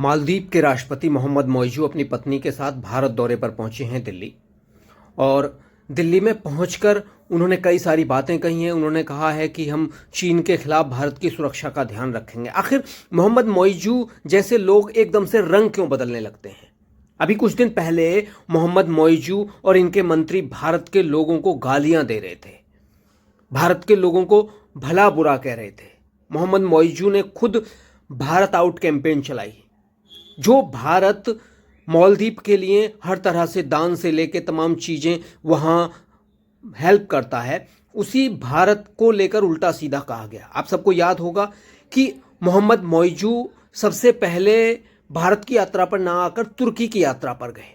मालदीव के राष्ट्रपति मोहम्मद मोइजू अपनी पत्नी के साथ भारत दौरे पर पहुंचे हैं दिल्ली। और दिल्ली में पहुंचकर उन्होंने कई सारी बातें कही हैं। उन्होंने कहा है कि हम चीन के खिलाफ भारत की सुरक्षा का ध्यान रखेंगे। आखिर मोहम्मद मोइजू जैसे लोग एकदम से रंग क्यों बदलने लगते हैं? अभी कुछ दिन पहले मोहम्मद मोइजू और इनके मंत्री भारत के लोगों को गालियां दे रहे थे, भारत के लोगों को भला बुरा कह रहे थे। मोहम्मद मोइजू ने खुद भारत आउट कैंपेन चलाई, जो भारत मालदीव के लिए हर तरह से दान से लेके तमाम चीज़ें वहाँ हेल्प करता है, उसी भारत को लेकर उल्टा सीधा कहा गया। आप सबको याद होगा कि मोहम्मद मोइजू सबसे पहले भारत की यात्रा पर ना आकर तुर्की की यात्रा पर गए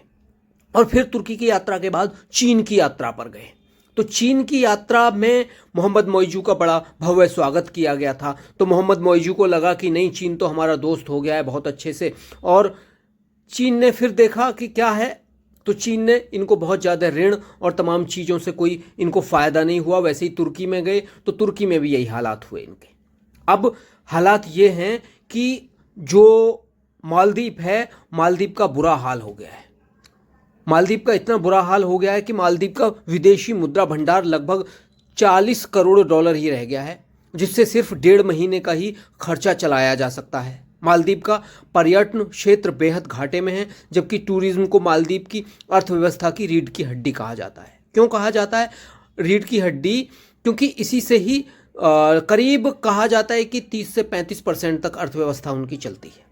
और फिर तुर्की की यात्रा के बाद चीन की यात्रा पर गए। तो चीन की यात्रा में मोहम्मद मोइजू का बड़ा भव्य स्वागत किया गया था। तो मोहम्मद मोइजू को लगा कि नहीं, चीन तो हमारा दोस्त हो गया है बहुत अच्छे से। और चीन ने फिर देखा कि क्या है, तो चीन ने इनको बहुत ज़्यादा ऋण और तमाम चीज़ों से कोई इनको फ़ायदा नहीं हुआ। वैसे ही तुर्की में गए तो तुर्की में भी यही हालात हुए इनके। अब हालात ये हैं कि जो मालदीव है, मालदीव का बुरा हाल हो गया है। मालदीव का इतना बुरा हाल हो गया है कि मालदीव का विदेशी मुद्रा भंडार लगभग 40 करोड़ डॉलर ही रह गया है, जिससे सिर्फ 1.5 महीने का ही खर्चा चलाया जा सकता है। मालदीव का पर्यटन क्षेत्र बेहद घाटे में है, जबकि टूरिज्म को मालदीव की अर्थव्यवस्था की रीढ़ की हड्डी कहा जाता है। क्यों कहा जाता है रीढ़ की हड्डी? क्योंकि इसी से ही करीब कहा जाता है कि 30 से 35% तक अर्थव्यवस्था उनकी चलती है।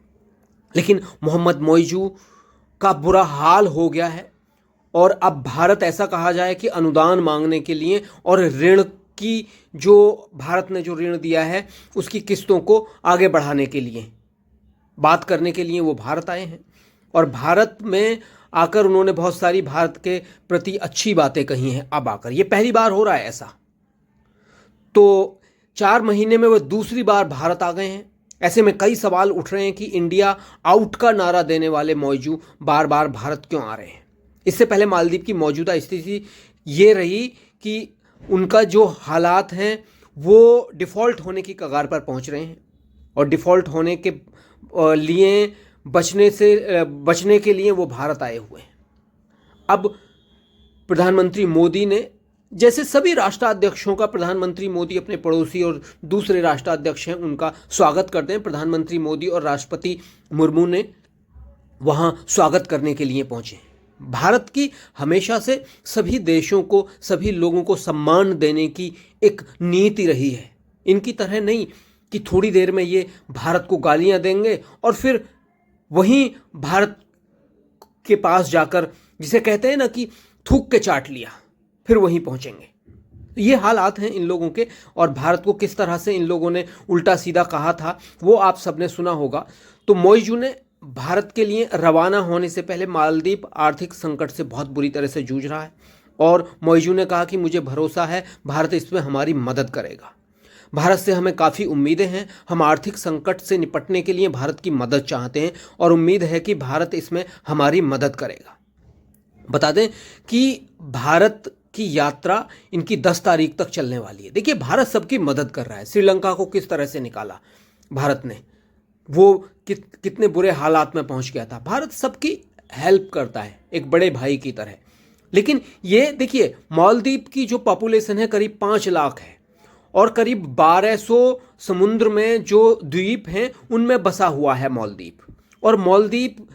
लेकिन मोहम्मद मोइजू का बुरा हाल हो गया है और अब भारत, ऐसा कहा जाए कि अनुदान मांगने के लिए और ऋण की, जो भारत ने जो ऋण दिया है उसकी किस्तों को आगे बढ़ाने के लिए बात करने के लिए वो भारत आए हैं। और भारत में आकर उन्होंने बहुत सारी भारत के प्रति अच्छी बातें कही हैं। अब आकर ये पहली बार हो रहा है ऐसा। तो 4 महीने में वो दूसरी बार भारत आ गए हैं। ऐसे में कई सवाल उठ रहे हैं कि इंडिया आउट का नारा देने वाले मोइजू बार बार भारत क्यों आ रहे हैं। इससे पहले मालदीव की मौजूदा स्थिति ये रही कि उनका जो हालात हैं वो डिफ़ॉल्ट होने की कगार पर पहुंच रहे हैं और डिफ़ॉल्ट होने के लिए बचने के लिए वो भारत आए हुए हैं। अब प्रधानमंत्री मोदी ने, जैसे सभी राष्ट्राध्यक्षों का प्रधानमंत्री मोदी अपने पड़ोसी और दूसरे राष्ट्राध्यक्ष हैं उनका स्वागत करते हैं, प्रधानमंत्री मोदी और राष्ट्रपति मुर्मू ने वहाँ स्वागत करने के लिए पहुँचे। भारत की हमेशा से सभी देशों को, सभी लोगों को सम्मान देने की एक नीति रही है। इनकी तरह नहीं कि थोड़ी देर में ये भारत को गालियां देंगे और फिर वहीं भारत के पास जाकर, जिसे कहते हैं ना कि थूक के चाट लिया, फिर वहीं पहुंचेंगे। ये हालात हैं इन लोगों के। और भारत को किस तरह से इन लोगों ने उल्टा सीधा कहा था वो आप सबने सुना होगा। तो मोइजू ने भारत के लिए रवाना होने से पहले, मालदीव आर्थिक संकट से बहुत बुरी तरह से जूझ रहा है और मोइजू ने कहा कि मुझे भरोसा है भारत इसमें हमारी मदद करेगा। भारत से हमें काफ़ी उम्मीदें हैं। हम आर्थिक संकट से निपटने के लिए भारत की मदद चाहते हैं और उम्मीद है कि भारत इसमें हमारी मदद करेगा। बता दें कि भारत की यात्रा इनकी 10 तारीख तक चलने वाली है। देखिए, भारत सबकी मदद कर रहा है। श्रीलंका को किस तरह से निकाला भारत ने, वो कितने बुरे हालात में पहुंच गया था। भारत सबकी हेल्प करता है एक बड़े भाई की तरह। लेकिन ये देखिए, मालदीव की जो पॉपुलेशन है करीब 5 लाख है और करीब 1200 समुद्र में जो द्वीप हैं उनमें बसा हुआ है मालदीव। और मालदीव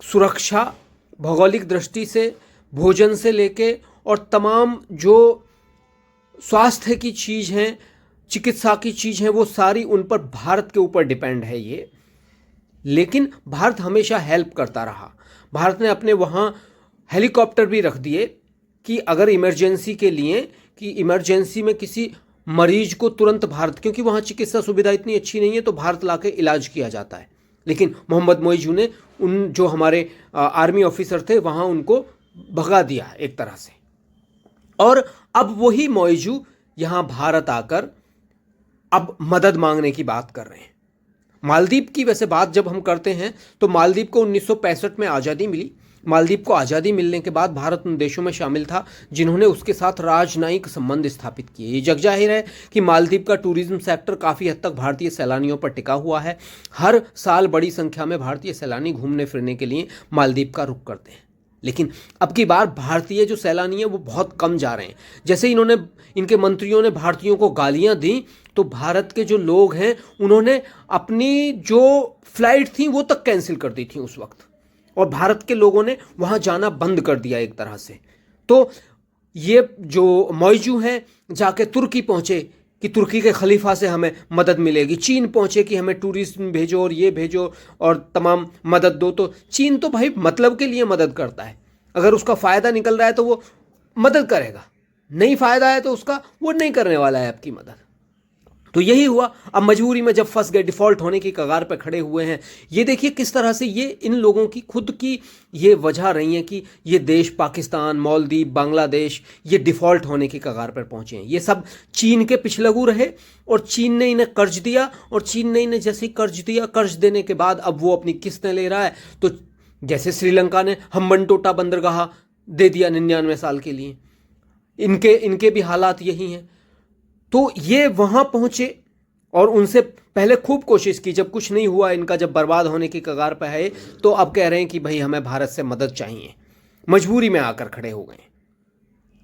सुरक्षा, भौगोलिक दृष्टि से, भोजन से लेके और तमाम जो स्वास्थ्य की चीज़ हैं, चिकित्सा की चीज़ हैं, वो सारी उन पर भारत के ऊपर डिपेंड है ये। लेकिन भारत हमेशा हेल्प करता रहा। भारत ने अपने वहाँ हेलीकॉप्टर भी रख दिए कि अगर इमरजेंसी के लिए, कि इमरजेंसी में किसी मरीज को तुरंत भारत, क्योंकि वहाँ चिकित्सा सुविधा इतनी अच्छी नहीं है, तो भारत लाके इलाज किया जाता है। लेकिन मोहम्मद मोइजू ने उन जो हमारे आर्मी ऑफिसर थे वहाँ उनको भगा दिया एक तरह से। और अब वही मोइजू यहाँ भारत आकर अब मदद मांगने की बात कर रहे हैं। मालदीव की वैसे बात जब हम करते हैं तो मालदीव को 1965 में आज़ादी मिली। मालदीव को आज़ादी मिलने के बाद भारत उन देशों में शामिल था जिन्होंने उसके साथ राजनयिक संबंध स्थापित किए। ये जग जाहिर है कि मालदीव का टूरिज्म सेक्टर काफ़ी हद तक भारतीय सैलानियों पर टिका हुआ है। हर साल बड़ी संख्या में भारतीय सैलानी घूमने फिरने के लिए मालदीव का रुख करते हैं। लेकिन अब की बार भारतीय जो सैलानी है वो बहुत कम जा रहे हैं। जैसे इनके मंत्रियों ने भारतीयों को गालियां दी तो भारत के जो लोग हैं उन्होंने अपनी जो फ्लाइट थी वो तक कैंसिल कर दी थी उस वक्त, और भारत के लोगों ने वहां जाना बंद कर दिया एक तरह से। तो ये जो मौजू हैं जाके तुर्की पहुंचे कि तुर्की के खलीफा से हमें मदद मिलेगी, चीन पहुंचे कि हमें टूरिज्म भेजो और ये भेजो और तमाम मदद दो। तो चीन तो भाई मतलब के लिए मदद करता है, अगर उसका फ़ायदा निकल रहा है तो वो मदद करेगा, नहीं फ़ायदा है तो उसका वो नहीं करने वाला है आपकी मदद। तो यही हुआ। अब मजबूरी में जब फंस गए, डिफ़ॉल्ट होने की कगार पर खड़े हुए हैं। ये देखिए किस तरह से ये इन लोगों की खुद की ये वजह रही है कि ये देश पाकिस्तान, मालदीव, बांग्लादेश ये डिफ़ॉल्ट होने की कगार पर पहुंचे हैं। ये सब चीन के पिछलगू रहे और चीन ने इन्हें कर्ज दिया, और चीन ने इन्हें जैसे ही कर्ज दिया, कर्ज देने के बाद अब वो अपनी किस्तें ले रहा है। तो जैसे श्रीलंका ने हम्बनटोटा बंदरगाह दे दिया 99 साल के लिए, इनके भी हालात यही हैं। तो ये वहां पहुंचे और उनसे पहले खूब कोशिश की, जब कुछ नहीं हुआ, इनका जब बर्बाद होने की कगार पर है, तो अब कह रहे हैं कि भाई हमें भारत से मदद चाहिए, मजबूरी में आकर खड़े हो गए।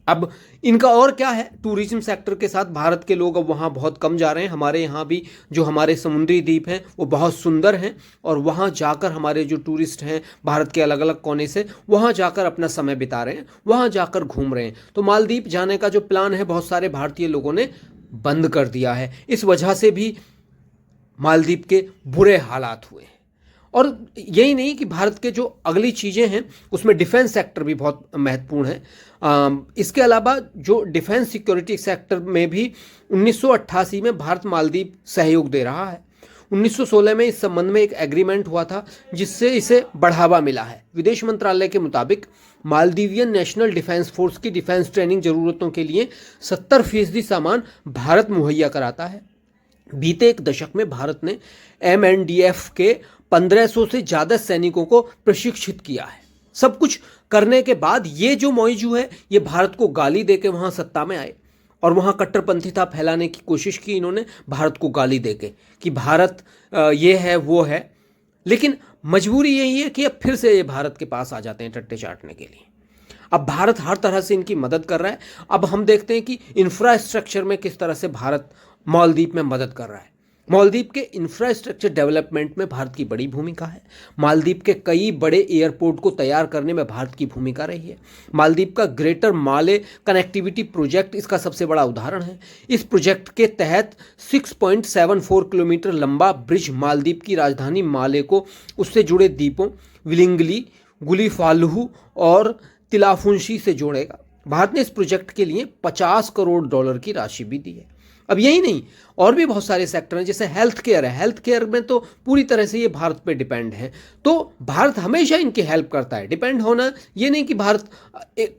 अब इनका और क्या है, टूरिज्म सेक्टर के साथ भारत के लोग अब वहाँ बहुत कम जा रहे हैं। हमारे यहाँ भी जो हमारे समुद्री द्वीप हैं वो बहुत सुंदर हैं, और वहाँ जाकर हमारे जो टूरिस्ट हैं भारत के अलग अलग कोने से वहाँ जाकर अपना समय बिता रहे हैं, वहाँ जाकर घूम रहे हैं। तो मालदीव जाने का जो प्लान है बहुत सारे भारतीय लोगों ने बंद कर दिया है। इस वजह से भी मालदीव के बुरे हालात हुए हैं। और यही नहीं कि भारत के जो अगली चीज़ें हैं उसमें डिफेंस सेक्टर भी बहुत महत्वपूर्ण है। इसके अलावा जो डिफेंस सिक्योरिटी सेक्टर में भी 1988 में भारत मालदीव सहयोग दे रहा है। 1916 में इस संबंध में एक एग्रीमेंट हुआ था जिससे इसे बढ़ावा मिला है। विदेश मंत्रालय के मुताबिक मालदीवियन नेशनल डिफेंस फोर्स की डिफेंस ट्रेनिंग ज़रूरतों के लिए 70% सामान भारत मुहैया कराता है। बीते एक दशक में भारत ने MNDF के 1500 से ज़्यादा सैनिकों को प्रशिक्षित किया है। सब कुछ करने के बाद ये जो मौजू है ये भारत को गाली देके वहाँ सत्ता में आए और वहाँ कट्टरपंथीता फैलाने की कोशिश की इन्होंने, भारत को गाली देके कि भारत ये है वो है। लेकिन मजबूरी यही है कि अब फिर से ये भारत के पास आ जाते हैं टट्टे चाटने के लिए। अब भारत हर तरह से इनकी मदद कर रहा है। अब हम देखते हैं कि इंफ्रास्ट्रक्चर में किस तरह से भारत मालदीव में मदद कर रहा है। मालदीव के इंफ्रास्ट्रक्चर डेवलपमेंट में भारत की बड़ी भूमिका है। मालदीव के कई बड़े एयरपोर्ट को तैयार करने में भारत की भूमिका रही है। मालदीव का ग्रेटर माले कनेक्टिविटी प्रोजेक्ट इसका सबसे बड़ा उदाहरण है। इस प्रोजेक्ट के तहत 6.74 किलोमीटर लंबा ब्रिज मालदीव की राजधानी माले को उससे जुड़े द्वीपों विलिंगली, गुलीफालहू और तिलाफुंशी से जोड़ेगा। भारत ने इस प्रोजेक्ट के लिए $50 करोड़ की राशि भी दी है। अब यही नहीं, और भी बहुत सारे सेक्टर हैं, जैसे हेल्थ केयर है। हेल्थ केयर में तो पूरी तरह से ये भारत पे डिपेंड है। तो भारत हमेशा इनकी हेल्प करता है। डिपेंड होना ये नहीं कि भारत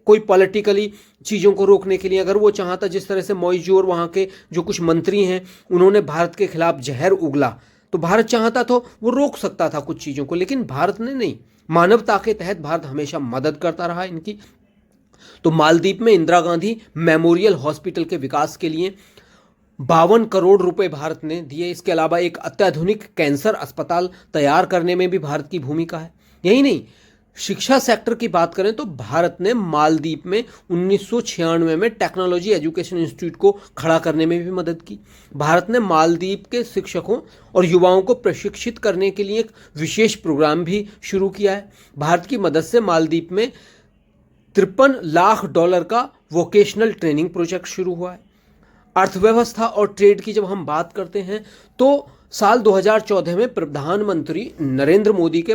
कोई पॉलिटिकली चीज़ों को रोकने के लिए, अगर वो चाहता, जिस तरह से मौजू और वहाँ के जो कुछ मंत्री हैं उन्होंने भारत के खिलाफ जहर उगला, तो भारत चाहता तो वो रोक सकता था कुछ चीज़ों को, लेकिन भारत ने नहीं। मानवता के तहत भारत हमेशा मदद करता रहा इनकी। तो मालदीव में इंदिरा गांधी मेमोरियल हॉस्पिटल के विकास के लिए 52 करोड़ रुपए भारत ने दिए। इसके अलावा एक अत्याधुनिक कैंसर अस्पताल तैयार करने में भी भारत की भूमिका है। यही नहीं, शिक्षा सेक्टर की बात करें तो भारत ने मालदीव में 1996 में टेक्नोलॉजी एजुकेशन इंस्टीट्यूट को खड़ा करने में भी मदद की। भारत ने मालदीव के शिक्षकों और युवाओं को प्रशिक्षित करने के लिए एक विशेष प्रोग्राम भी शुरू किया है। भारत की मदद से मालदीव में $53 लाख का वोकेशनल ट्रेनिंग प्रोजेक्ट शुरू हुआ है। अर्थव्यवस्था और ट्रेड की जब हम बात करते हैं तो साल 2014 में प्रधानमंत्री नरेंद्र मोदी के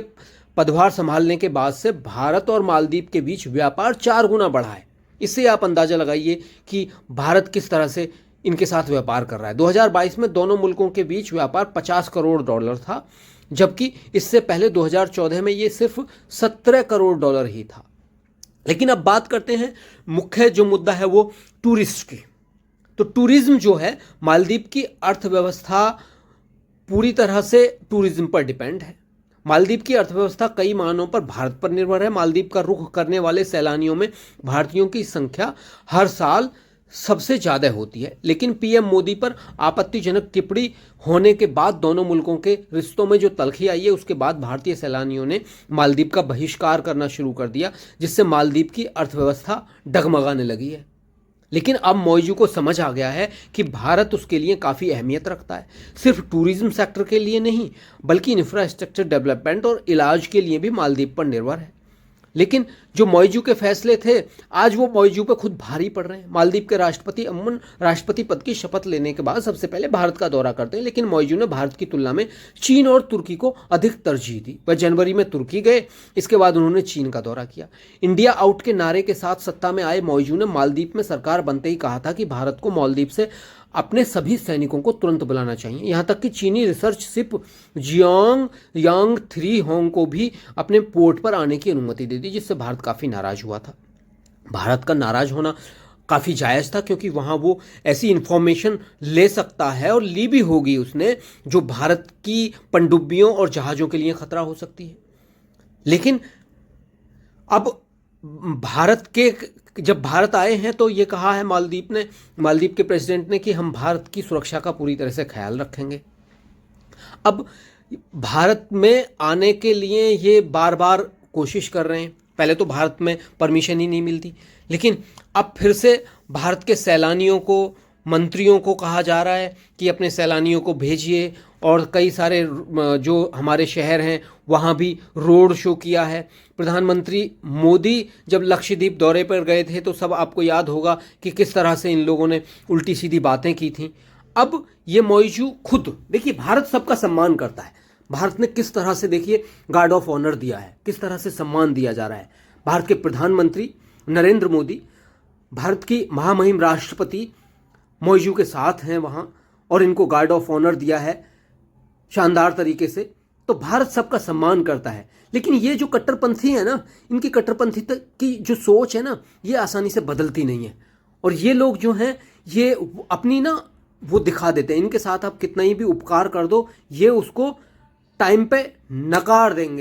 पदभार संभालने के बाद से भारत और मालदीव के बीच व्यापार 4 गुना बढ़ा है। इससे आप अंदाजा लगाइए कि भारत किस तरह से इनके साथ व्यापार कर रहा है। 2022 में दोनों मुल्कों के बीच व्यापार $50 करोड़ था, जबकि इससे पहले 2014 में ये सिर्फ $17 करोड़ ही था। लेकिन अब बात करते हैं, मुख्य जो मुद्दा है वो टूरिस्ट की। तो टूरिज्म जो है, मालदीव की अर्थव्यवस्था पूरी तरह से टूरिज्म पर डिपेंड है। मालदीव की अर्थव्यवस्था कई मायनों पर भारत पर निर्भर है। मालदीव का रुख करने वाले सैलानियों में भारतीयों की संख्या हर साल सबसे ज्यादा होती है, लेकिन पीएम मोदी पर आपत्तिजनक टिप्पणी होने के बाद दोनों मुल्कों के रिश्तों में जो तलखी आई है, उसके बाद भारतीय सैलानियों ने मालदीव का बहिष्कार करना शुरू कर दिया, जिससे मालदीव की अर्थव्यवस्था डगमगाने लगी है। लेकिन अब मौजू को समझ आ गया है कि भारत उसके लिए काफ़ी अहमियत रखता है, सिर्फ टूरिज्म सेक्टर के लिए नहीं बल्कि इंफ्रास्ट्रक्चर डेवलपमेंट और इलाज के लिए भी मालदीव पर निर्भर है। लेकिन जो मौजू के फैसले थे, आज वो मौजू पे खुद भारी पड़ रहे हैं। मालदीव के राष्ट्रपति अमन राष्ट्रपति पद की शपथ लेने के बाद सबसे पहले भारत का दौरा करते हैं, लेकिन मौजू ने भारत की तुलना में चीन और तुर्की को अधिक तरजीह दी। वह जनवरी में तुर्की गए, इसके बाद उन्होंने चीन का दौरा किया। इंडिया आउट के नारे के साथ सत्ता में आए मौजू ने मालदीव में सरकार बनते ही कहा था कि भारत को मालदीव से अपने सभी सैनिकों को तुरंत बुलाना चाहिए। यहाँ तक कि चीनी रिसर्च शिप जियांग यांग 3 होंग को भी अपने पोर्ट पर आने की अनुमति दे दी, जिससे भारत काफ़ी नाराज हुआ था। भारत का नाराज होना काफ़ी जायज़ था, क्योंकि वहाँ वो ऐसी इंफॉर्मेशन ले सकता है और ली भी होगी उसने, जो भारत की पनडुब्बियों और जहाज़ों के लिए खतरा हो सकती है। लेकिन अब जब भारत आए हैं तो ये कहा है मालदीव के प्रेसिडेंट ने कि हम भारत की सुरक्षा का पूरी तरह से ख्याल रखेंगे। अब भारत में आने के लिए ये बार बार कोशिश कर रहे हैं। पहले तो भारत में परमिशन ही नहीं मिलती, लेकिन अब फिर से भारत के सैलानियों को, मंत्रियों को कहा जा रहा है कि अपने सैलानियों को भेजिए, और कई सारे जो हमारे शहर हैं वहाँ भी रोड शो किया है। प्रधानमंत्री मोदी जब लक्षद्वीप दौरे पर गए थे तो सब आपको याद होगा कि किस तरह से इन लोगों ने उल्टी सीधी बातें की थी। अब ये मौजू खुद देखिए, भारत सबका सम्मान करता है। भारत ने किस तरह से देखिए गार्ड ऑफ ऑनर दिया है, किस तरह से सम्मान दिया जा रहा है। भारत के प्रधानमंत्री नरेंद्र मोदी, भारत की महामहिम राष्ट्रपति मौजू के साथ हैं वहाँ, और इनको गार्ड ऑफ ऑनर दिया है शानदार तरीके से। तो भारत सबका सम्मान करता है। लेकिन ये जो कट्टरपंथी है ना, इनकी कट्टरपंथी की जो सोच है ना, ये आसानी से बदलती नहीं है। और ये लोग जो हैं, ये अपनी ना वो दिखा देते हैं। इनके साथ आप कितना ही भी उपकार कर दो, ये उसको टाइम पे नकार देंगे।